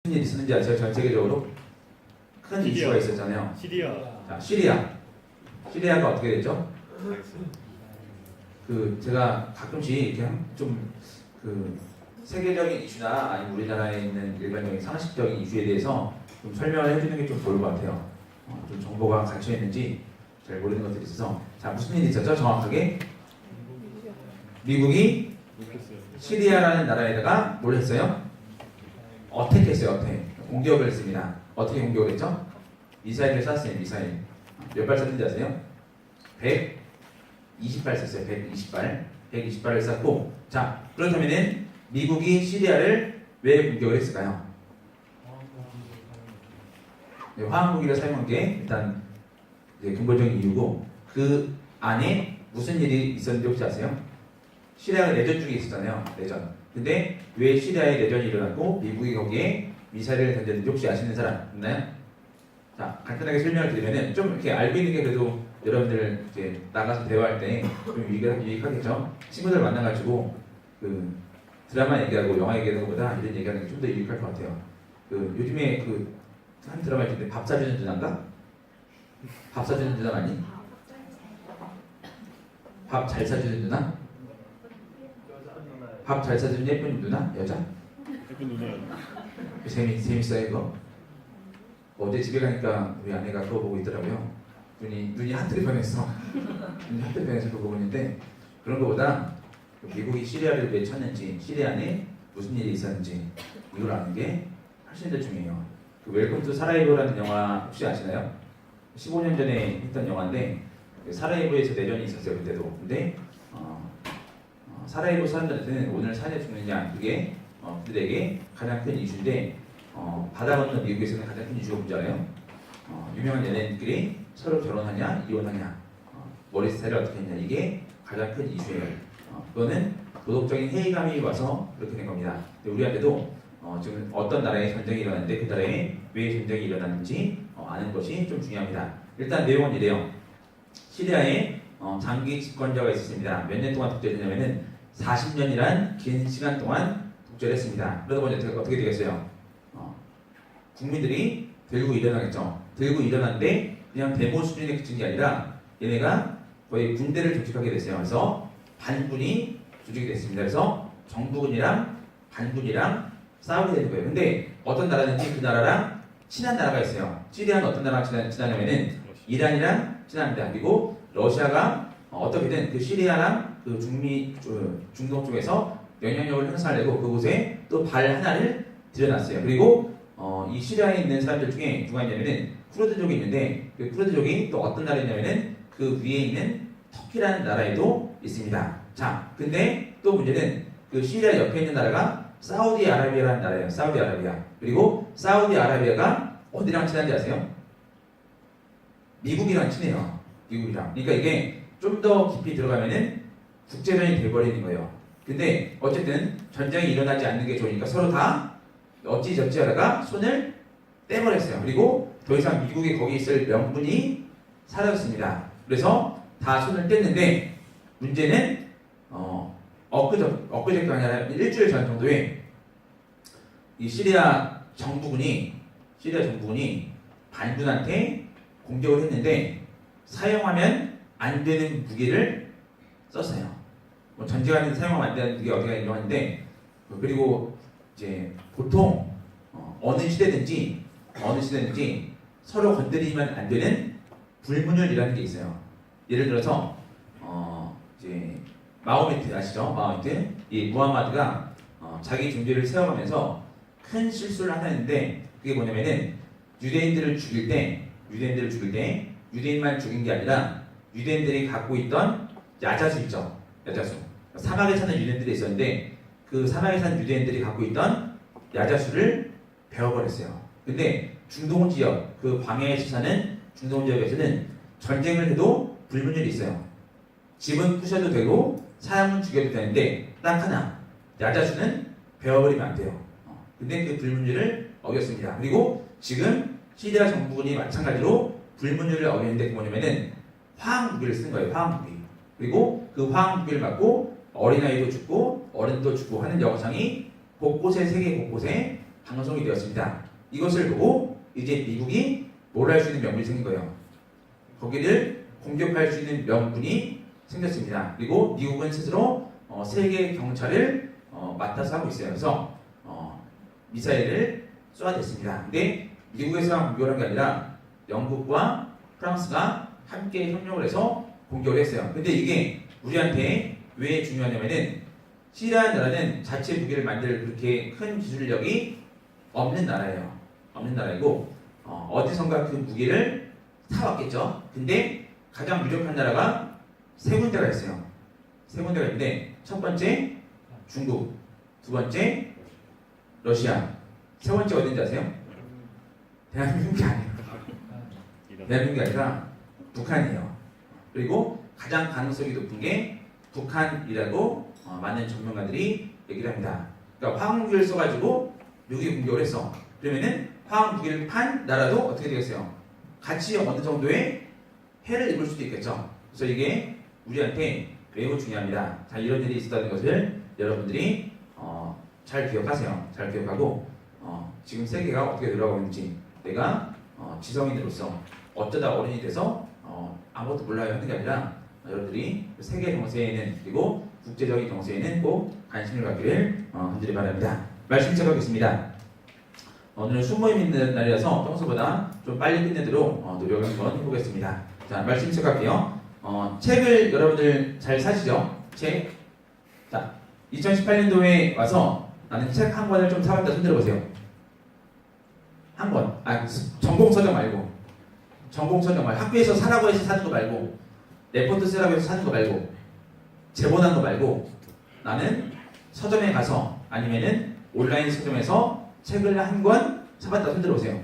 무슨 일이 있었는지 아세요? 전 세계적으로 큰 이슈가 있었잖아요. 자, 시리아가 어떻게 됐죠? 제가 가끔씩 이렇게 좀 세계적인 이슈나 아니면 우리나라에 있는 일반적인 상식적인 이슈에 대해서 좀 설명을 해주는 게 좀 좋을 것 같아요. 좀 정보가 갇혀 있는지 잘 모르는 것들이 있어서. 자, 무슨 일이 있었죠? 정확하게 미국이 시리아라는 나라에다가 뭘 했어요? 어택했어요. 어택. 공격을 했습니다. 어떻게 공격을 했죠? 미사일을 쐈어요. 미사일. 몇 발 쐈는지 아세요? 120발 쐈어요. 120발을 쐈고. 자, 그렇다면은 미국이 시리아를 왜 공격을 했을까요? 네, 화학무기를 사용한 게 일단 근본적인 이유고, 그 안에 무슨 일이 있었는지 혹시 아세요? 시리아가 내전 중에 있었잖아요. 내전. 근데 왜 시리아에 내전이 일어났고 미국이 거기에 미사일을 던졌는지 혹시 아시는 사람 있나요? 자, 간단하게 설명을 드리면은 좀 이렇게 알고 있는 게 그래도 여러분들 이제 나가서 대화할 때 좀 유익하겠죠? 친구들 만나가지고 드라마 얘기하고 영화 얘기하는 것보다 이런 얘기하는 게 좀 더 유익할 것 같아요. 요즘에 한 드라마 있는데 밥 사주는 누나인가? 밥 사주는 누나 아니? 밥 잘 사주는 누나? 밥 잘 사주는 예쁜 누나? 여자? 예쁜 누나요. 재밌어요 이거? 어제 집에 가니까 우리 아내가 그거 보고 있더라고요. 눈이 하트를 변했어. 눈이 하트를 변해서 그거 보고 있는데, 그런 거보다 미국이 시리아를 왜 쳤는지, 시리아 안에 무슨 일이 있었는지 이걸 아는 게 훨씬 더 중요해요. 웰컴 투 사라예보라는 영화 혹시 아시나요? 15년 전에 했던 영화인데 사라예보에서 내전이 있었어요. 그때도. 근데 사라예보 사람들한테는 오늘 산에 죽느냐, 그게 그들에게 가장 큰 이슈인데, 바다 건너 미국에서는 가장 큰 이슈가 뭔지 알아요? 유명한 연예인들이 서로 결혼하냐 이혼하냐, 머리 스타일을 어떻게 했냐, 이게 가장 큰 이슈예요. 그거는 도덕적인 회의감이 와서 그렇게 된 겁니다. 근데 우리한테도 지금 어떤 나라에 전쟁이 일어났는데 그 나라에 왜 전쟁이 일어났는지 아는 것이 좀 중요합니다. 일단 내용은 이래요. 시리아에 장기 집권자가 있었습니다. 몇 년 동안 독재를 했냐면은 40년이란 긴 시간 동안 독재를 했습니다. 그러다 보니 어떻게 되겠어요? 국민들이 들고 일어나겠죠. 들고 일어났는데 그냥 데모 수준에 그친 게 아니라 얘네가 거의 군대를 조직하게 됐어요. 그래서 반군이 조직이 됐습니다. 그래서 정부군이랑 반군이랑 싸우게 되는 거예요. 근데 어떤 나라든지 그 나라랑 친한 나라가 있어요. 시리아는 어떤 나라랑 친하냐면은 이란이랑 친합니다. 그리고 러시아가 어떻게든 그 시리아랑 그 중동 쪽에서 영향력을 행사하려고 그곳에 또 발 하나를 들여놨어요. 그리고 이 시리아에 있는 사람들 중에 누가 있냐면은 쿠르드족이 있는데, 그 쿠르드족이 또 어떤 나라냐면은 그 위에 있는 터키라는 나라에도 있습니다. 자, 근데 또 문제는 그 시리아 옆에 있는 나라가 사우디아라비아라는 나라예요. 사우디아라비아. 그리고 사우디아라비아가 어디랑 친한지 아세요? 미국이랑 친해요. 미국이랑. 그러니까 이게 좀 더 깊이 들어가면은 국제전이 돼버리는 거예요. 근데 어쨌든 전쟁이 일어나지 않는 게 좋으니까 서로 다 어찌저찌 하다가 손을 떼버렸어요. 그리고 더 이상 미국이 거기 있을 명분이 사라졌습니다. 그래서 다 손을 뗐는데, 문제는 엊그저께가 아니라 일주일 전 정도에 이 시리아 정부군이 반군한테 공격을 했는데 사용하면 안 되는 무기를 썼어요. 전쟁하는 데 사용하면 안 되는 무기가 어디가 있는데, 그리고 이제 보통 어느 시대든지 서로 건드리면 안 되는 불문율이라는 게 있어요. 예를 들어서 이제 마호메트 아시죠? 마호메트. 이 무함마드가 자기 종교를 세워가면서 큰 실수를 하나 했는데, 그게 뭐냐면은 유대인들을 죽일 때 유대인만 죽인 게 아니라 유대인들이 갖고 있던 야자수 있죠? 야자수. 사막에 사는 유대인들이 있었는데 그 사막에 사는 유대인들이 갖고 있던 야자수를 베어버렸어요. 근데 중동 지역, 그 광야에서 사는 중동 지역에서는 전쟁을 해도 불문율이 있어요. 집은 부셔도 되고 사람은 죽여도 되는데 딱 하나, 야자수는 베어버리면 안 돼요. 근데 그 불문율을 어겼습니다. 그리고 지금 시리아 정부군이 마찬가지로 불문율을 어기는데 그 뭐냐면은 화학무기를 쓴 거예요. 화학무기. 그리고 그 화학무기를 맞고 어린아이도 죽고 어른도 죽고 하는 영상이 곳곳에, 세계 곳곳에 방송이 되었습니다. 이것을 보고 이제 미국이 뭘 할 수 있는 명분이 생긴 거예요. 거기를 공격할 수 있는 명분이 생겼습니다. 그리고 미국은 스스로 세계 경찰을 맡아서 하고 있어요. 그래서 미사일을 쏘아댔습니다. 근데 미국에서만 공격을 한 게 아니라 영국과 프랑스가 함께 협력을 해서 공격을 했어요. 근데 이게 우리한테 왜 중요하냐면은 시리아 나라는 자체 무기를 만들 그렇게 큰 기술력이 없는 나라예요. 없는 나라이고 어디선가 그 무기를 사왔겠죠. 근데 가장 유력한 나라가 세 군데가 있어요. 세 군데가 있는데 첫 번째 중국, 두 번째 러시아, 세 번째 어딘지 아세요? 대한민국이 아니에요. 대한민국이 아니라 북한이에요. 그리고 가장 가능성이 높은 게 북한이라고 많은 전문가들이 얘기를 합니다. 그러니까 화학무기를 써가지고 미국이 공격을 했어. 그러면은 화학무기를 판 나라도 어떻게 되겠어요? 같이 어느 정도의 해를 입을 수도 있겠죠. 그래서 이게 우리한테 매우 중요합니다. 자, 이런 일이 있었다는 것을 여러분들이 잘 기억하세요. 잘 기억하고 지금 세계가 어떻게 돌아가고 있는지 내가 지성인으로서 어쩌다 어른이 돼서 아무것도 몰라야 하는 게 아니라 여러분들이 세계 정세에는 그리고 국제적인 정세에는 꼭 관심을 갖기를 간절히 바랍니다. 말씀 시작하겠습니다. 오늘은 순모임 있는 날이라서 평소보다 좀 빨리 끝내도록 노력을 한번 해보겠습니다. 자, 말씀 시작할게요. 책을 여러분들 잘 사시죠? 책. 자, 2018년도에 와서 나는 책 한 권을 좀 사봤다 손 들어보세요. 한 권. 전공서적 말고. 전공서적 말고. 학교에서 사라고 해서 사는 거 말고. 레포트 쓰라고 해서 사는 거 말고. 제본한 거 말고. 나는 서점에 가서 아니면은 온라인 서점에서 책을 한 권 사봤다 손 들어보세요.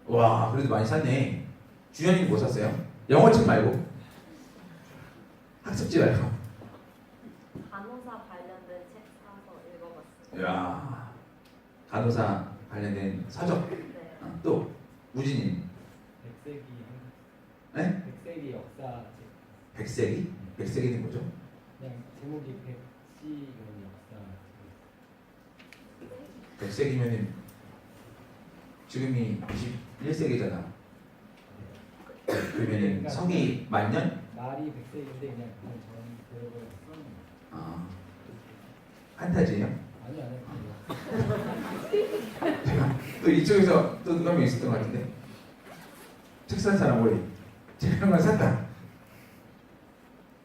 와, 그래도 많이 샀네. 주연이는 뭐 샀어요? 영어책 말고. 학습지 말고. 간호사 관련된 책 사서 읽어봤어요. 이야, 간호사 관련된 서적. 네. 또 우진이. 백세기 네? 백세기 역사 책. 백세기? 백세기는 뭐죠? 그냥 제목이 백시경 역사 백세기면은 지금이 21세기잖아. 그러면은 성이 만년? 말이 백세기인데 그냥 저는 그걸 써는 판타지예요? 아니 또 이쪽에서 또 누가 명 있었던 것 같은데 책 산 사람 우리 책 한 권 샀다.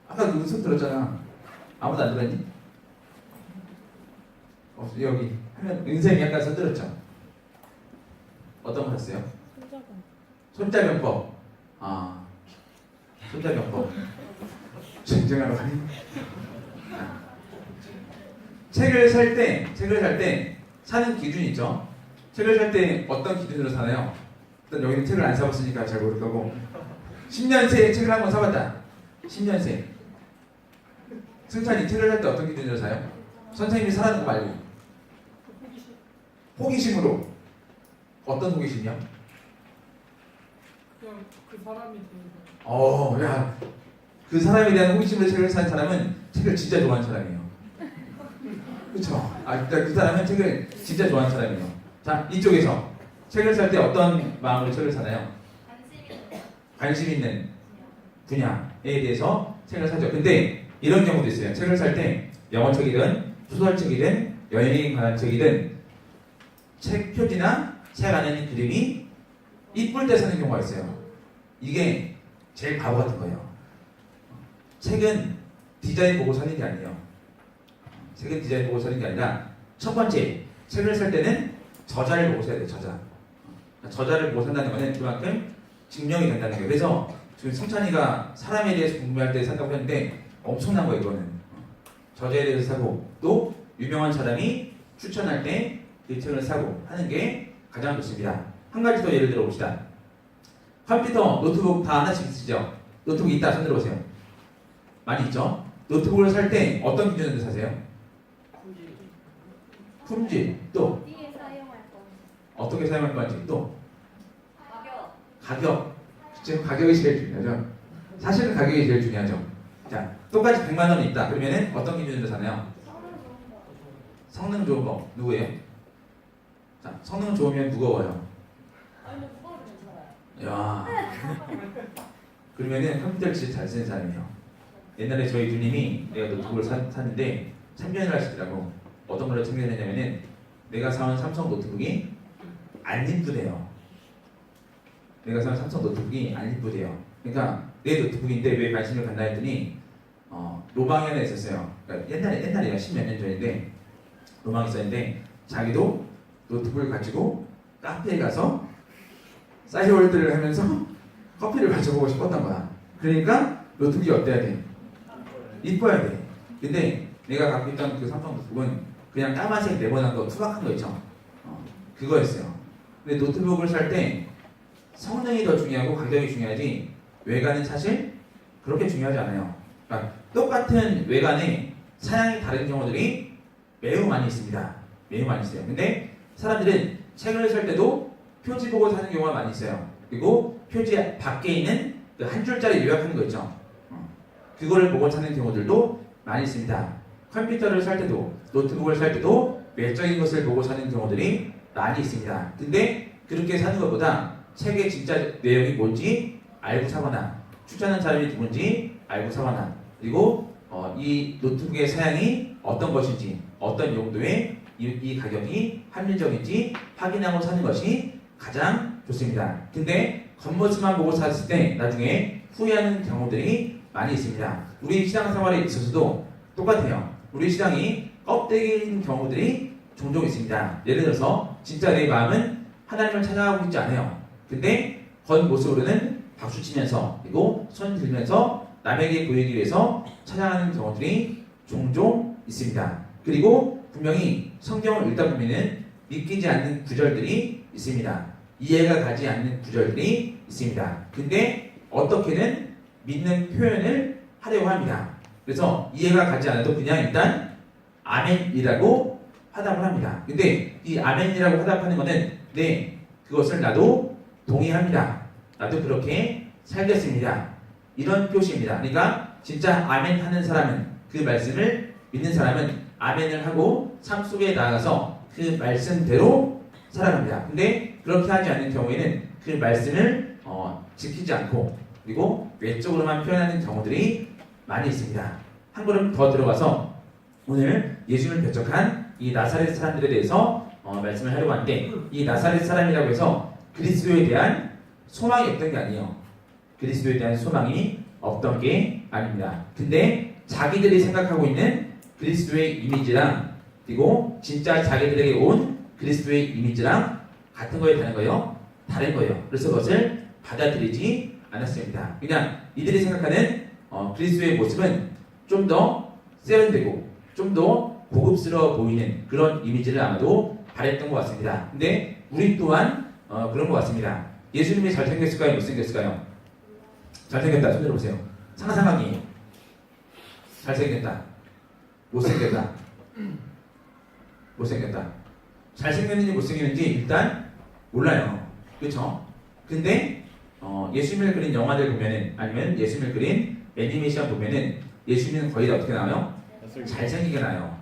아까 그 손 들었잖아. 아무도 안 들었니? 여기 하면 은생이 약간 손 들었죠? 어떤 거 샀어요? 손자병법. 손자병법. 전쟁하러 가니? 책을 살 때 사는 기준이 있죠. 책을 살 때 어떤 기준으로 사나요? 일단 여기는 책을 안 사봤으니까 잘 모를 거고 10년 새 책을 한 권 사봤다. 10년 새. 승찬이 책을 살 때 어떤 기준으로 사요? 선생님이 사라는 거 말고 호기심으로. 어떤 호기심이요? 그냥 그 사람이 되는 야, 그 사람에 대한 호기심으로 책을 산 사람은 책을 진짜 좋아하는 사람이에요. 그렇죠? 일단 그 사람은 책을 진짜 좋아하는 사람이에요. 자, 이쪽에서 책을 살 때 어떤 마음으로 책을 사나요? 관심 있는 분야에 대해서 책을 사죠. 근데 이런 경우도 있어요. 책을 살 때 영어책이든 소설책이든 여행에 관한 책이든 책 표지나 책 안에 있는 그림이 이쁠 때 사는 경우가 있어요. 이게 제일 바보 같은 거예요. 책은 디자인 보고 사는 게 아니에요. 책은 디자인 보고 사는 게 아니라 첫 번째, 책을 살 때는 저자를 보고 사야 돼요. 저자를 보고 산다는 거는 그만큼 증명이 된다는 거예요. 그래서 지금 성찬이가 사람에 대해서 궁금해할 때 산다고 했는데 엄청난 거예요. 이거는 저자에 대해서 사고 또 유명한 사람이 추천할 때 그 책을 사고 하는 게 가장 좋습니다. 한 가지 더 예를 들어 봅시다. 컴퓨터, 노트북 다 하나씩 있으시죠? 노트북 있다 손 들어보세요. 많이 있죠? 노트북을 살 때 어떤 기준으로 사세요? 품질, 또 어디에 사용할 건지. 어떻게 사용할 건지, 또 가격. 지금 가격이 제일 중요하죠. 사실은 가격이 제일 중요하죠. 자, 똑같이 100만 원이 있다. 그러면은 어떤 기준으로 사나요? 성능 좋은 거 누구예요? 자, 성능 좋으면 무거워요. 아니 무거워도 괜찮아요. 야. 그러면은 컴퓨터를 진짜 잘 쓰는 사람이에요. 옛날에 저희 누님이 내가 노트북을 샀는데 참견을 하시더라고. 어떤 걸로 참견을 했냐면은 내가 사온 삼성 노트북이 안 이쁘대요. 내가 사온 삼성 노트북이 안 이쁘대요. 그러니까 내 노트북인데 왜 관심을 갖나 했더니 로망이 하나 있었어요. 그러니까 옛날이야 10몇 년 전인데 로망이 있었는데 자기도 노트북을 가지고 카페에 가서 싸이월드를 하면서 커피를 마셔보고 싶었던 거야. 그러니까 노트북이 어때야 돼? 이뻐야 돼. 근데 내가 갖고 있던 그 삼성 노트북은 그냥 까만색 네모난 거 투박한 거 있죠. 그거였어요. 근데 노트북을 살 때 성능이 더 중요하고 가격이 중요하지 외관은 사실 그렇게 중요하지 않아요. 그러니까 똑같은 외관에 사양이 다른 경우들이 매우 많이 있습니다. 매우 많이 있어요. 근데 사람들은 책을 살 때도 표지 보고 사는 경우가 많이 있어요. 그리고 표지 밖에 있는 그 한 줄짜리 요약하는 거 있죠. 그거를 보고 사는 경우들도 많이 있습니다. 컴퓨터를 살 때도 노트북을 살 때도 외적인 것을 보고 사는 경우들이 많이 있습니다. 근데 그렇게 사는 것보다 책의 진짜 내용이 뭔지 알고 사거나 추천하는 사람이 누군지 알고 사거나 그리고 이 노트북의 사양이 어떤 것인지 어떤 용도의 이 가격이 합리적인지 확인하고 사는 것이 가장 좋습니다. 근데 겉모습만 보고 샀을 때 나중에 후회하는 경우들이 많이 있습니다. 우리 시장 생활에 있어서도 똑같아요. 우리 시장이 껍데기인 경우들이 종종 있습니다. 예를 들어서 진짜 내 마음은 하나님을 찾아가고 있지 않아요. 근데 겉모습으로는 박수치면서 그리고 손 들면서 남에게 보이기 위해서 찾아가는 경우들이 종종 있습니다. 그리고 분명히 성경을 읽다 보면은 믿기지 않는 구절들이 있습니다. 이해가 가지 않는 구절들이 있습니다. 근데 어떻게든 믿는 표현을 하려고 합니다. 그래서 이해가 가지 않아도 그냥 일단 아멘이라고 화답을 합니다. 근데 이 아멘이라고 화답하는 것은 네, 그것을 나도 동의합니다. 나도 그렇게 살겠습니다. 이런 표시입니다. 그러니까 진짜 아멘 하는 사람은 그 말씀을 믿는 사람은 아멘을 하고 삶 속에 나아가서 그 말씀대로 살아갑니다. 근데 그렇게 하지 않는 경우에는 그 말씀을 지키지 않고 그리고 외적으로만 표현하는 경우들이 많이 있습니다. 한 걸음 더 들어가서 오늘 예수님을 배척한 이 나사렛 사람들에 대해서 말씀을 하려고 하는데 이 나사렛 사람이라고 해서 그리스도에 대한 소망이 없던 게 아니에요. 그리스도에 대한 소망이 없던 게 아닙니다. 근데 자기들이 생각하고 있는 그리스도의 이미지랑 그리고 진짜 자기들에게 온 그리스도의 이미지랑 같은 거에 다른 거예요? 다른 거예요. 그래서 그것을 받아들이지 않았습니다. 그냥 이들이 생각하는 그리스도의 모습은 좀 더 세련되고 좀 더 고급스러워 보이는 그런 이미지를 아마도 바랬던 것 같습니다. 근데 우리 또한 그런 것 같습니다. 예수님이 잘생겼을까요? 못생겼을까요? 잘생겼다. 손 들어보세요. 상상하기. 잘생겼다. 못생겼다. 못생겼다. 잘생겼는지 못생겼는지 일단 몰라요. 그렇죠? 근데 예수님을 그린 영화들 보면은 아니면 예수님을 그린 애니메이션 보면은 예수님은 거의 다 어떻게 나와요? 잘생기게 나와요.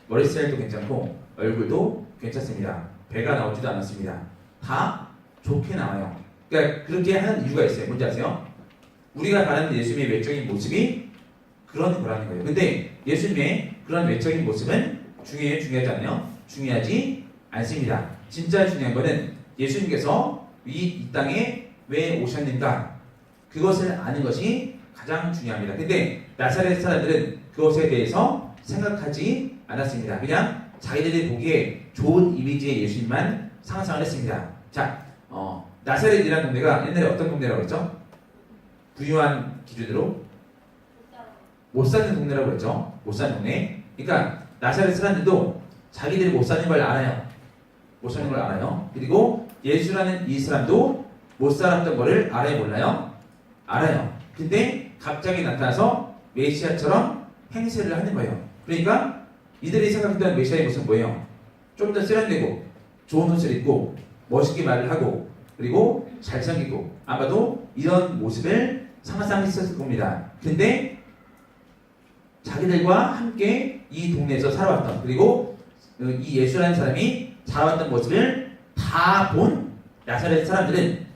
머리 스타일도 괜찮고 얼굴도 괜찮습니다. 배가 나오지도 않았습니다. 다 좋게 나와요. 그러니까 그렇게 하는 이유가 있어요. 뭔지 아세요? 우리가 바라는 예수님의 외적인 모습이 그런 거라는 거예요. 근데 예수님의 그런 외적인 모습은 중요하지 않아요? 중요하지 않습니다. 진짜 중요한 것은 예수님께서 이 땅에 왜 오셨는가 그것을 아는 것이 가장 중요합니다. 근데 나사렛 사람들은 그것에 대해서 생각하지 않았습니다. 그냥 자기들이 보기에 좋은 이미지의 예수님만 상상을 했습니다. 자, 나사렛이라는 동네가 옛날에 어떤 동네라고 했죠? 부유한 기준으로 못 사는 동네라고 했죠. 못 사는 동네. 그러니까 나사렛 사람들도 자기들이 못 사는 걸 알아요. 못 사는 걸 알아요. 그리고 예수라는 이 사람도 못 살았던 거를 알아요, 몰라요? 알아요. 근데 갑자기 나타나서 메시아처럼 행세를 하는 거예요. 그러니까 이들이 생각했던 메시아의 모습은 뭐예요? 좀 더 세련되고 좋은 옷을 입고 멋있게 말을 하고 그리고 잘생기고 아마도 이런 모습을 상상했었을 겁니다. 근데 자기들과 함께 이 동네에서 살아왔던 그리고 이 예수라는 사람이 자라왔던 모습을 다 본 나사렛 사람들은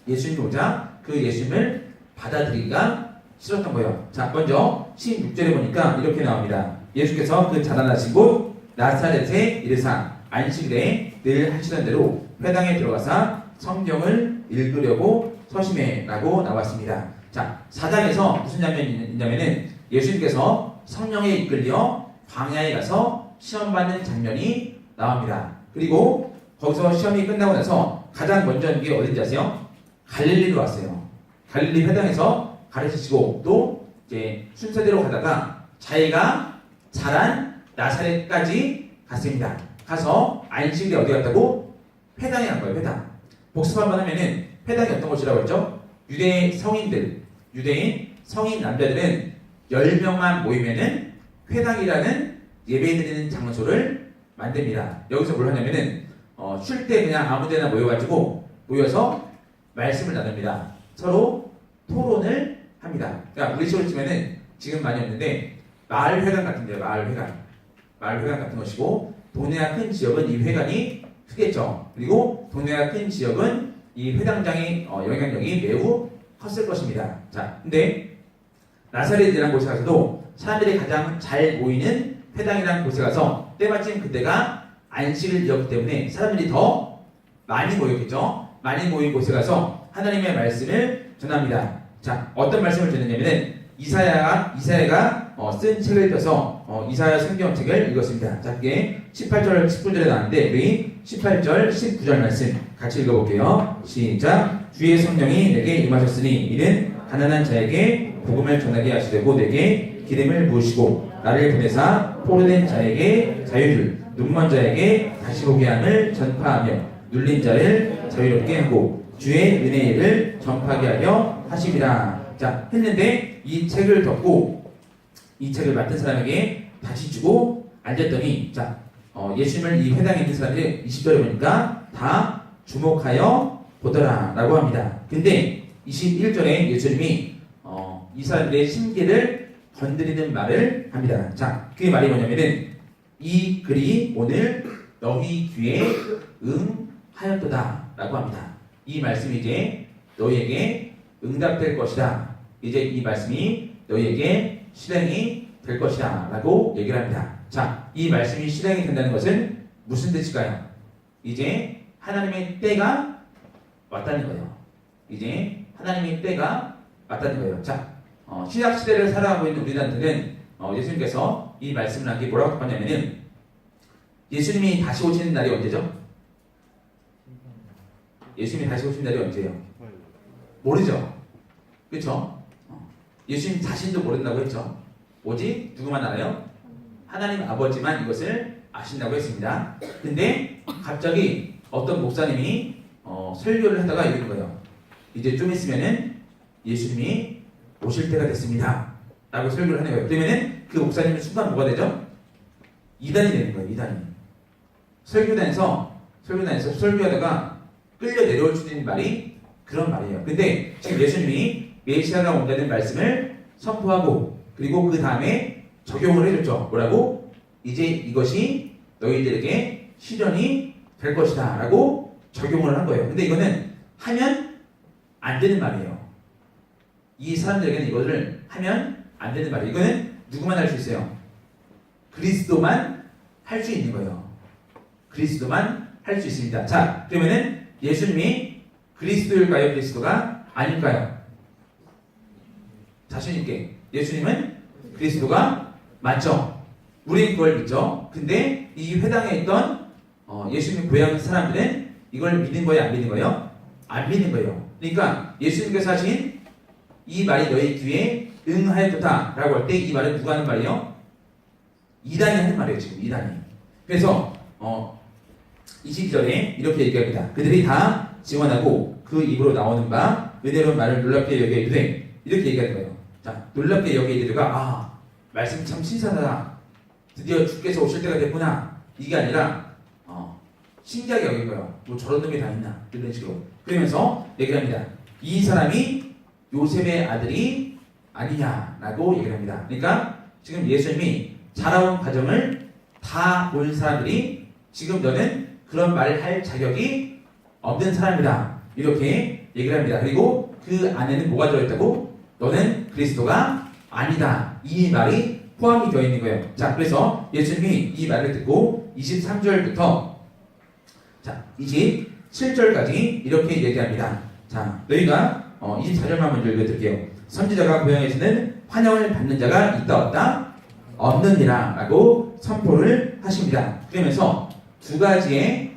예수님이 오자 그 예수님을 받아들이기가 싫었던 거예요. 자, 먼저 16절에 보니까 이렇게 나옵니다. 예수께서 그 자라나신 곳 나사렛에 이르사 안식일에 늘 하시던 대로 회당에 들어가사 성경을 읽으려고 서심해라고 나왔습니다. 자, 4장에서 무슨 장면이 있냐면은 예수님께서 성령에 이끌려 광야에 가서 시험받는 장면이 나옵니다. 그리고 거기서 시험이 끝나고 나서 가장 먼저 한 게 어딘지 아세요? 갈릴리로 왔어요. 갈릴리 회당에서 가르치시고 또 이제 순서대로 가다가 자기가 자란 나사렛까지 갔습니다. 가서 안식일에 어디 갔다고? 회당에 간 거예요. 회당. 복습 한번 하면은 회당이 어떤 곳이라고 했죠? 유대 성인들, 유대인 성인 남자들은 10명만 모이면은 회당이라는 예배드리는 장소를 만듭니다. 여기서 뭘 하냐면은 쉴 때 그냥 아무데나 모여서 말씀을 나눕니다. 서로 토론을 합니다. 그러니까 우리 식으로 치면은 지금 많이 없는데 마을 회관 같은데요. 마을 회관 같은 것이고 동네가 큰 지역은 이 회관이 크겠죠. 그리고 동네가 큰 지역은 이 회당장의 영향력이 매우 컸을 것입니다. 자, 근데 나사렛이라는 곳에 가서도 사람들이 가장 잘 모이는 회당이라는 곳에 가서 때마침 그때가 안식일이었기 때문에 사람들이 더 많이 모였겠죠. 많이 모인 곳에 가서 하나님의 말씀을 전합니다. 자, 어떤 말씀을 전했냐면은 이사야가 쓴 책을 펴서 이사야 성경책을 읽었습니다. 자, 그게 18절 19절에 나왔는데 우리 18절 19절 말씀 같이 읽어볼게요. 시작. 주의 성령이 내게 임하셨으니 이는 가난한 자에게 복음을 전하게 하시려고 내게 기름을 부으시고 나를 보내사 포로된 자에게 자유를 눈먼 자에게 다시 보게 함을 전파하며 눌린 자를 자유롭게 하고 주의 은혜를 전파하게 하려 하심이라. 자, 했는데 이 책을 덮고 이 책을 맡은 사람에게 다시 주고 앉았더니 자, 예수님을 이 회당에 있는 사람들이 20절에 보니까 다 주목하여 보더라 라고 합니다. 근데 21절에 예수님이 이 사람들의 심기를 건드리는 말을 합니다. 자, 그 말이 뭐냐면은 이 글이 오늘 너희 귀에 응하였도다 라고 합니다. 이 말씀이 이제 너희에게 응답될 것이다. 이제 이 말씀이 너희에게 실행이 될 것이다 라고 얘기를 합니다. 자, 이 말씀이 실행이 된다는 것은 무슨 뜻일까요? 이제 하나님의 때가 왔다는 거예요. 이제 하나님의 때가 왔다는 거예요. 자, 신약 시대를 살아가고 있는 우리들한테는 예수님께서 이 말씀을 한 게 뭐라고 하냐면은 예수님이 다시 오시는 날이 언제죠? 예수님이 다시 오시는 날이 언제예요? 모르죠. 그렇죠? 예수님 자신도 모른다고 했죠. 오직 누구만 알아요? 하나님 아버지만 이것을 아신다고 했습니다. 근데 갑자기 어떤 목사님이 설교를 하다가 이러는 거예요. 이제 좀 있으면은 예수님이 오실 때가 됐습니다 라고 설교를 하는 거예요. 그러면은 그 목사님은 순간 뭐가 되죠? 이단이 되는 거예요. 이단이. 설교단에서 설교하다가 끌려 내려올 수 있는 말이 그런 말이에요. 근데 지금 예수님이 메시아가 온다는 말씀을 선포하고 그리고 그 다음에 적용을 해줬죠. 뭐라고? 이제 이것이 너희들에게 실현이 될 것이다 라고 적용을 한 거예요. 근데 이거는 하면 안 되는 말이에요. 이 사람들에게는 이것을 하면 안 되는 말이에요. 이거는 누구만 할 수 있어요? 그리스도만 할 수 있는 거예요. 그리스도만 할 수 있습니다. 자, 그러면은 예수님이 그리스도일까요? 그리스도가 아닐까요? 자신 있게 예수님은 그리스도가 맞죠. 우리는 그걸 믿죠. 근데 이 회당에 있던 예수님 고향 사람들은 이걸 믿는 거예요? 안 믿는 거예요? 안 믿는 거예요. 그러니까 예수님께서 하신 이 말이 너희 귀에 응하였도다 라고 할 때 이 말은 누가 하는 말이에요? 이단이 하는 말이에요. 지금 이단이. 그래서 22절에 이렇게 얘기합니다. 그들이 다 지원하고 그 입으로 나오는 바 은혜로운 말을 놀랍게 여겨 이르되 이렇게 얘기하는 거예요. 자, 놀랍게 여겨 이르가 말씀 참 신선하다. 드디어 주께서 오실 때가 됐구나. 이게 아니라 신기하게 여긴 거예요. 뭐 저런 놈이 다 있나 이런 식으로. 그러면서 얘기를 합니다. 이 사람이 요셉의 아들이 아니냐라고 얘기를 합니다. 그러니까 지금 예수님이 자라온 과정을 다 본 사람들이 지금 너는 그런 말을 할 자격이 없는 사람이다. 이렇게 얘기를 합니다. 그리고 그 안에는 뭐가 들어있다고? 너는 그리스도가 아니다. 이 말이 포함이 되어 있는 거예요. 자, 그래서 예수님이 이 말을 듣고 23절부터 자, 27절까지 이렇게 얘기합니다. 자, 너희가 24절만 먼저 읽어드릴게요. 선지자가 고향에서는 환영을 받는 자가 있다 없다? 없느니라 라고 선포를 하십니다. 그러면서 두 가지의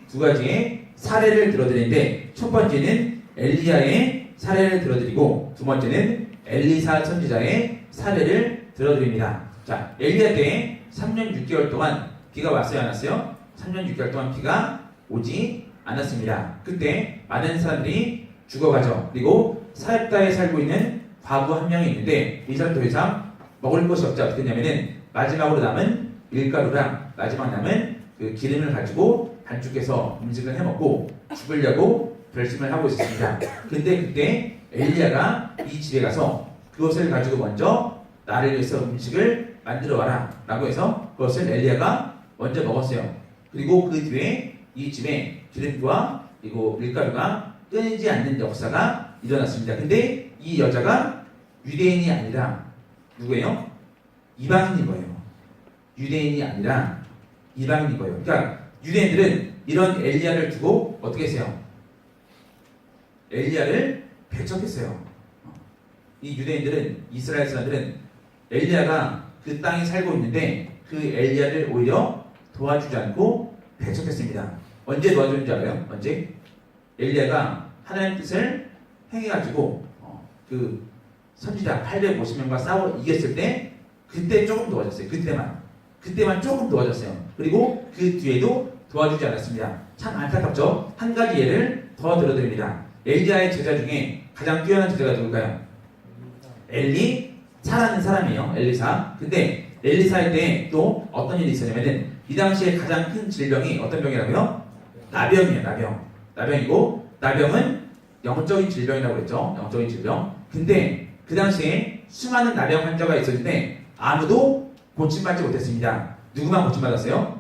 사례를 들어드리는데 첫 번째는 엘리야의 사례를 들어드리고 두 번째는 엘리사 선지자의 사례를 들어드립니다. 자, 엘리야 때 3년 6개월 동안 비가 왔어요, 안 왔어요? 3년 6개월 동안 비가 오지 않았습니다. 그때 많은 사람들이 죽어가죠. 그리고 사렙다에 살고 있는 과부 한 명이 있는데 이 사람 더 이상 먹을 것이 없자 어떻게 했냐면은 마지막으로 남은 밀가루랑 마지막 남은 그 기름을 가지고 반죽해서 음식을 해먹고 죽으려고 결심을 하고 있었습니다. 근데 그때 엘리야가 이 집에 가서 그것을 가지고 먼저 나를 위해서 음식을 만들어 와라 라고 해서 그것을 엘리야가 먼저 먹었어요. 그리고 그 뒤에 이 집에 기름과 그리고 밀가루가 끊이지 않는 역사가 일어났습니다. 근데 이 여자가 유대인이 아니라 누구예요? 이방인인 거예요. 유대인이 아니라 이방인인 거예요. 그러니까 유대인들은 이런 엘리야를 두고 어떻게 했어요? 엘리야를 배척했어요. 이 유대인들은, 이스라엘 사람들은 엘리야가 그 땅에 살고 있는데 그 엘리야를 오히려 도와주지 않고 배척했습니다. 언제 도와주는지 알아요? 언제? 엘리야가 하나님의 뜻을 행해가지고 그 선지자 850명과 싸워 이겼을 때 그때 조금 도와줬어요. 그때만 조금 도와줬어요. 그리고 그 뒤에도 도와주지 않았습니다. 참 안타깝죠? 한 가지 예를 더 들어드립니다. 엘리야의 제자 중에 가장 뛰어난 제자가 누굴까요? 엘리사라는 사람이에요. 엘리사. 근데 엘리사의 때 또 어떤 일이 있었냐면은 이 당시에 가장 큰 질병이 어떤 병이라고요? 나병이에요. 나병이고 나병은 영적인 질병이라고 했죠. 영적인 질병. 근데 그 당시에 수많은 나병 환자가 있었는데 아무도 고침받지 못했습니다. 누구만 고침받았어요?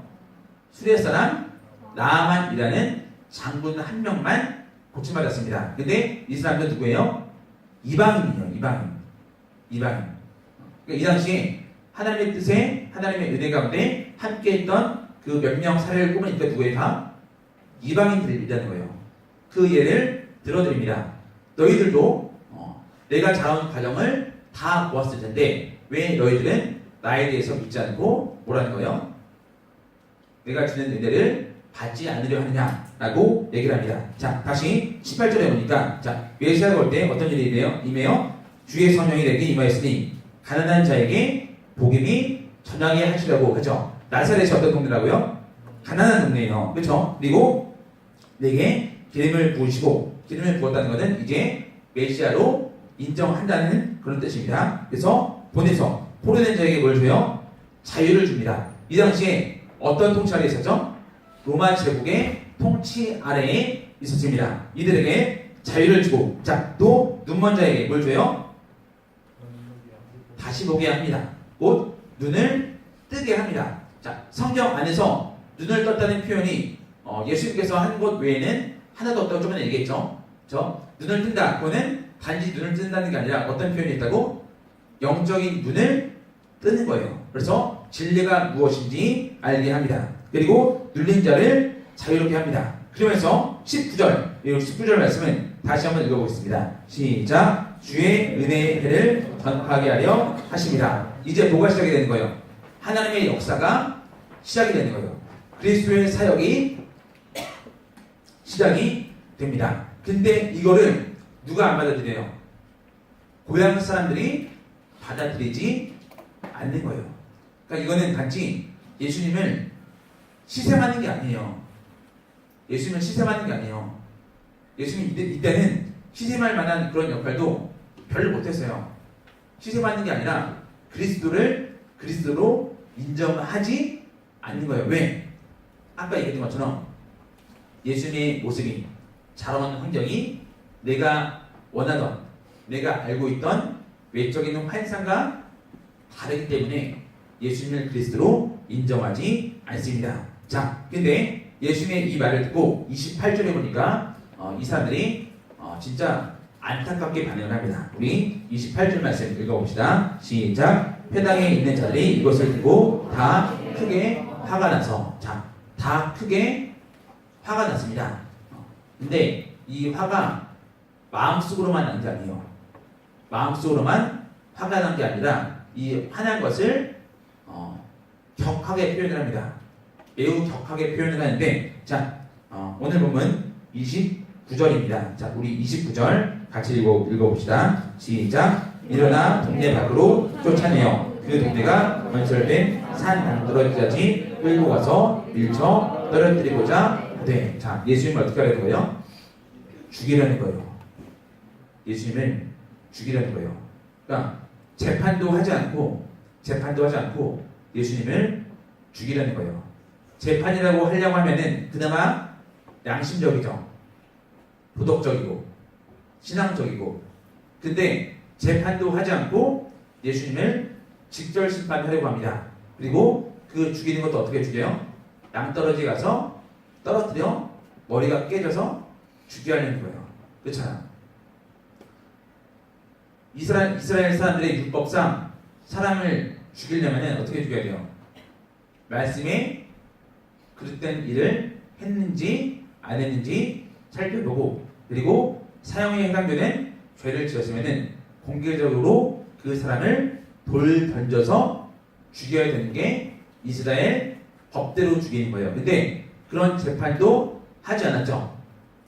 수레 사람 나아만이라는 장군 한 명만 고침받았습니다. 근데 이 사람들 누구예요? 이방인이에요. 이방인. 그러니까 이 당시에 하나님의 뜻에 하나님의 은혜 가운데 함께했던 그 몇 명 사례를 꼽으니까 누구예요? 다 이방인들이라는 거예요. 그 예를 들어드립니다. 너희들도 내가 자라온 과정을 다 보았을 텐데 왜 너희들은 나에 대해서 믿지 않고 뭐라는 거예요? 내가 주는 은혜를 받지 않으려 하느냐라고 얘기를 합니다. 자, 다시 18절에 보니까 자, 메시아가 올 때 어떤 일이 임해요? 주의 성령이 내게 임하였으니 가난한 자에게 복음이 전하게 하시려고 하죠. 나사렛이 어떤 동네라고요? 가난한 동네예요. 그렇죠? 그리고 내게 기름을 부으시고 기름을 부었다는 것은 이제 메시아로 인정한다는 그런 뜻입니다. 그래서 보내서 포로된 자에게 뭘 줘요? 자유를 줍니다. 이 당시에 어떤 통치 아래에 있었죠? 로마 제국의 통치 아래에 있었습니다. 이들에게 자유를 주고 자, 또 눈먼 자에게 뭘 줘요? 다시 보게 합니다. 곧 눈을 뜨게 합니다. 자, 성경 안에서 눈을 떴다는 표현이 예수님께서 한 곳 외에는 하나도 없다고 좀 전에 얘기했죠. 그렇죠? 눈을 뜬다. 그거는 단지 눈을 뜬다는 게 아니라 어떤 표현이 있다고? 영적인 눈을 뜨는 거예요. 그래서 진리가 무엇인지 알게 합니다. 그리고 눌린 자를 자유롭게 합니다. 그러면서 19절 말씀은 다시 한번 읽어보겠습니다. 시작. 주의 은혜의 해를 전파하게 하려 하십니다. 이제 뭐가 시작이 되는 거예요? 하나님의 역사가 시작이 되는 거예요. 그리스도의 사역이 시작이 됩니다. 근데 이거를 누가 안 받아들여요? 고향 사람들이 받아들이지 않는 거예요. 그러니까 이거는 단지 예수님을 시샘하는 게 아니에요. 예수님을 시샘하는 게 아니에요. 예수님 이때는 시샘할 만한 그런 역할도 별로 못했어요. 시샘하는 게 아니라 그리스도로 인정하지 않는 거예요. 왜? 아까 얘기했던 것처럼 예수님의 모습이 자라온 환경이 내가 원하던 내가 알고 있던 외적인 환상과 다르기 때문에 예수님을 그리스도로 인정하지 않습니다. 자, 근데 예수님의 이 말을 듣고 28절에 보니까 이 사람들이 진짜 안타깝게 반응을 합니다. 우리 28절 말씀 읽어봅시다. 시작. 회당에 있는 자들이 이것을 듣고 다 크게 화가 나서 다 크게 화가 났습니다. 근데 이 화가 마음속으로만 난 게 아니에요. 마음속으로만 화가 난 게 아니라 이 화난 것을 격하게 표현을 합니다. 매우 격하게 표현을 하는데 오늘 본문 29절입니다. 자, 우리 29절 같이 읽어봅시다. 시작. 일어나 동네 밖으로 쫓아내어 그 동네가 건설된 산 낭떠러지까지 끌고 가서 밀쳐 떨어뜨리고자 하되. 자, 예수님을 어떻게 하려는 거예요? 죽이려는 거예요. 예수님을 죽이려는 거예요. 그러니까 재판도 하지 않고 예수님을 죽이려는 거예요. 재판이라고 하려고 하면은 그나마 양심적이죠. 도덕적이고 신앙적이고. 근데 재판도 하지 않고 예수님을 직절 심판하려고 합니다. 그리고 그 죽이는 것도 어떻게 죽여요? 낭떠러지 가서 떨어뜨려 머리가 깨져서 죽여야 하는 거예요. 그렇잖아. 이스라엘 사람들의 율법상 사람을 죽이려면 어떻게 죽여야 돼요? 말씀에 그릇된 일을 했는지 안 했는지 살펴보고, 그리고 사형에 해당되는 죄를 지었으면 공개적으로 그 사람을 돌 던져서 죽여야 되는 게 이스라엘 법대로 죽이는 거예요. 근데 그런 재판도 하지 않았죠.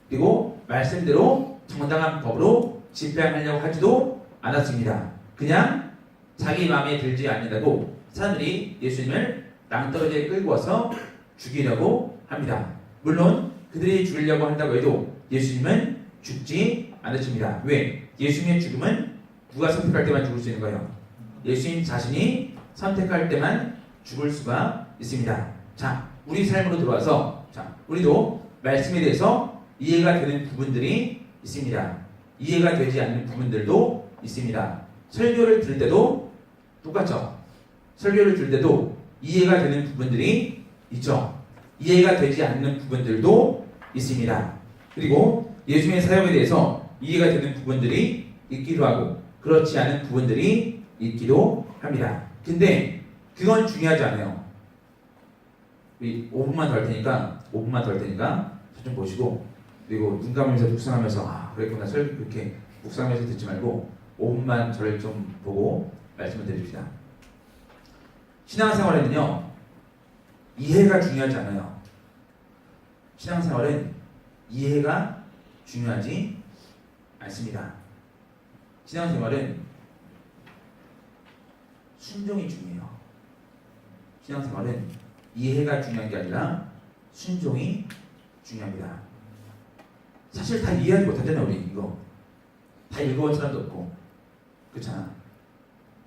그리고 말씀대로 정당한 법으로 집행하려고 하지도 않았습니다. 그냥 자기 마음에 들지 않는다고 사람들이 예수님을 낭떠러지에 끌고 와서 죽이려고 합니다. 물론 그들이 죽이려고 한다고 해도 예수님은 죽지 않으십니다. 왜? 예수님의 죽음은 누가 선택할 때만 죽을 수 있는 거예요? 예수님 자신이 선택할 때만 죽을 수가 있습니다. 자, 우리 삶으로 들어와서 우리도 말씀에 대해서 이해가 되는 부분들이 있습니다. 이해가 되지 않는 부분들도 있습니다. 설교를 들을 때도 똑같죠. 설교를 들을 때도 이해가 되는 부분들이 있죠. 이해가 되지 않는 부분들도 있습니다. 그리고 예수님의 사역에 대해서 이해가 되는 부분들이 있기도 하고 그렇지 않은 부분들이 있기도 합니다. 근데 그건 중요하지 않아요. 우리 5분만 더 할 테니까 저 좀 보시고, 그리고 눈 감으면서 묵상하면서 그랬구나, 설교 그렇게 묵상하면서 듣지 말고 5분만 저를 좀 보고 말씀을 드립시다. 신앙생활에는요, 이해가 중요하지 않아요. 신앙생활은 이해가 중요하지 않습니다. 신앙생활은 순종이 중요해요. 신앙생활은 이해가 중요한 게 아니라 순종이 중요합니다. 사실 다 이해하지 못하잖아요. 우리 이거 다 읽어본 사람도 없고, 그렇잖아.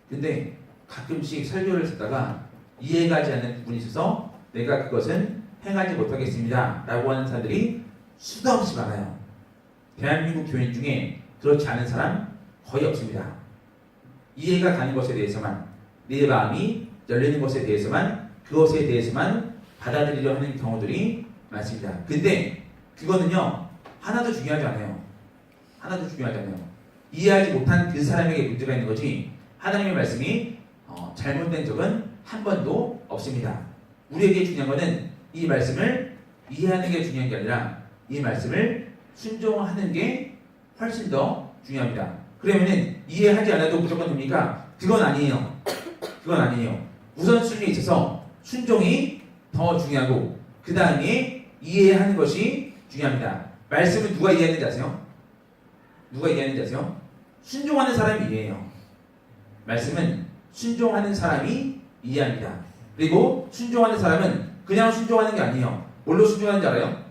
근데 가끔씩 설교를 듣다가 이해가지 않는 부분이 있어서 내가 그것은 행하지 못하겠습니다 라고 하는 사람들이 수도 없이 많아요. 대한민국 교인 중에 그렇지 않은 사람 거의 없습니다. 이해가 가는 것에 대해서만, 내 마음이 열리는 것에 대해서만, 그것에 대해서만 받아들이려 하는 경우들이 많습니다. 근데 그거는요, 하나도 중요하지 않아요. 하나도 중요하지 않아요. 이해하지 못한 그 사람에게 문제가 있는 거지, 하나님의 말씀이 잘못된 적은 한 번도 없습니다. 우리에게 중요한 것은 이 말씀을 이해하는 게 중요한 게 아니라 이 말씀을 순종하는 게 훨씬 더 중요합니다. 그러면은 이해하지 않아도 무조건 됩니까? 그건 아니에요. 그건 아니에요. 우선순위에 있어서 순종이 더 중요하고 그 다음에 이해하는 것이 중요합니다. 말씀은 누가 이해하는지 아세요? 누가 이해하는지 아세요? 순종하는 사람이 이해해요. 말씀은 순종하는 사람이 이해합니다. 그리고 순종하는 사람은 그냥 순종하는 게 아니에요. 뭘로 순종하는지 알아요?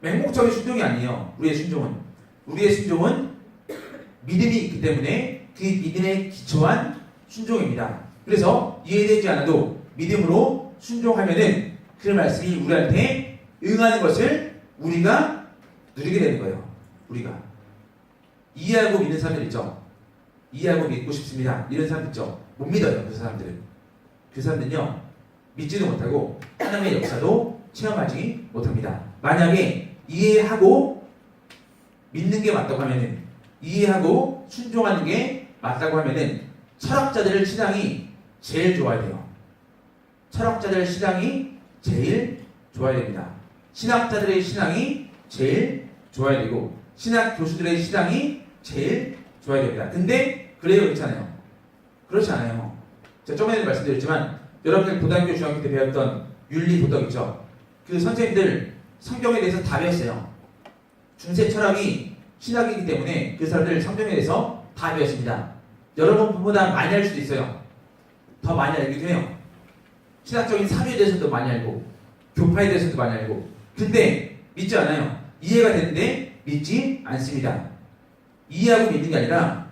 맹목적인 순종이 아니에요. 우리의 순종은 믿음이 있기 때문에 그 믿음에 기초한 순종입니다. 그래서 이해되지 않아도 믿음으로 순종하면은 그 말씀이 우리한테 응하는 것을 우리가 누리게 되는 거예요. 우리가 이해하고 믿는 사람들 있죠. 이해하고 믿고 싶습니다. 이런 사람 있죠. 못 믿어요. 그 사람들은요 믿지도 못하고 하나님의 역사도 체험하지 못합니다. 만약에 이해하고 믿는 게 맞다고 하면은, 이해하고 순종하는 게 맞다고 하면은 철학자들의 신앙이 제일 좋아야 돼요. 철학자들의 신앙이 제일 좋아야 됩니다. 신학자들의 신앙이 제일 좋아야 되고 신학 교수들의 신앙이 제일 좋아야 됩니다. 근데 그래요, 그렇지 않아요? 그렇지 않아요. 제가 저번에도 말씀드렸지만 여러분들 고등학교 중학교 때 배웠던 윤리 도덕 있죠? 그 선생님들 성경에 대해서 다 배웠어요. 중세 철학이 신학이기 때문에 그 사람들 성경에 대해서 다 배웠습니다. 여러분보다 많이 알 수도 있어요. 더 많이 알기도 해요. 신학적인 사유에 대해서도 많이 알고 교파에 대해서도 많이 알고. 근데 믿지 않아요. 이해가 되는데 믿지 않습니다. 이해하고 믿는 게 아니라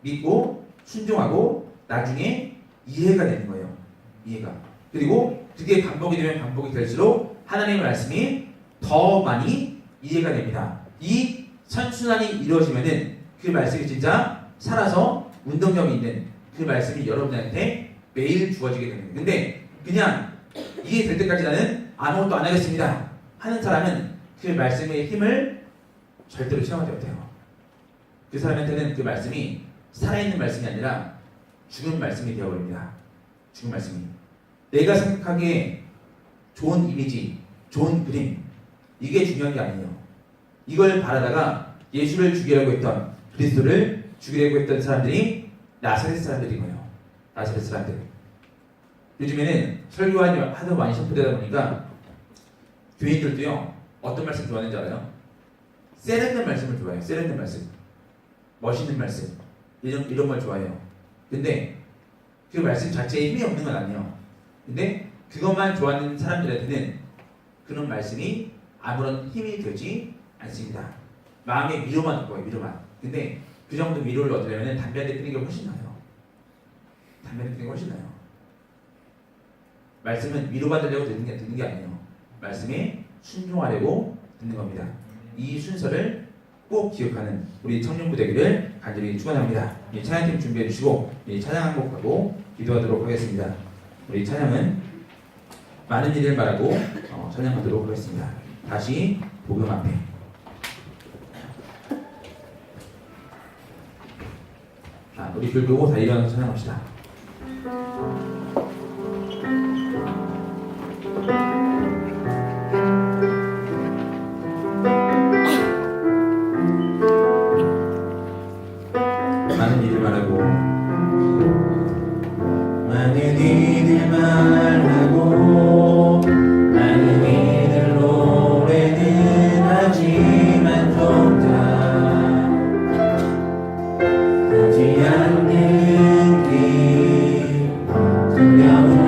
믿고 순종하고 나중에 이해가 되는 거예요. 이해가. 그리고 그게 반복이 되면 반복이 될수록 하나님의 말씀이 더 많이 이해가 됩니다. 이 선순환이 이루어지면은 그 말씀이 진짜 살아서 운동력이 있는 그 말씀이 여러분한테 매일 주어지게 되는 거예요. 근데 그냥 이해될 때까지 나는 아무것도 안 하겠습니다 하는 사람은 그 말씀의 힘을 절대로 체험하지 못해요. 그 사람한테는 그 말씀이 살아있는 말씀이 아니라 죽은 말씀이 되어버립니다. 죽은 말씀이. 내가 생각하기에 좋은 이미지, 좋은 그림, 이게 중요한 게 아니에요. 이걸 바라다가 예수를 죽이려고 했던, 그리스도를 죽이려고 했던 사람들이 나사렛 사람들인 거예요. 나사렛 사람들. 요즘에는 설교가 하도 많이 선포되다 보니까 교인들도요, 어떤 말씀 좋아하는지 알아요? 세련된 말씀을 좋아해요. 세련된 말씀. 멋있는 말씀. 이런 걸 좋아해요. 근데 그 말씀 자체에 힘이 없는 건 아니에요. 근데 그것만 좋아하는 사람들한테는 그런 말씀이 아무런 힘이 되지 않습니다. 마음의 위로만 줄 거예요. 위로만. 근데 그 정도 위로를 얻으려면 담배 한 대 피는 게 훨씬 나아요. 담배 한 대 피는 게 훨씬 나아요. 말씀은 위로받으려고 듣는 게 아니에요. 말씀에 순종하려고 듣는 겁니다. 이 순서를 꼭 기억하는 우리 청년부 되기를 간절히 축원합니다. 이 찬양팀 준비해 주시고 이 찬양 한 곡하고 기도하도록 하겠습니다. 우리 찬양은 많은 일을 말하고 찬양하도록 하겠습니다. 다시 복음 앞에. 우리 글 끄고 다 일어나서 찬양합시다. 많은 일을 말하고 많은 일을 말하고 많은 일을 노래는 하지만 통다 하지 않는 길 두려운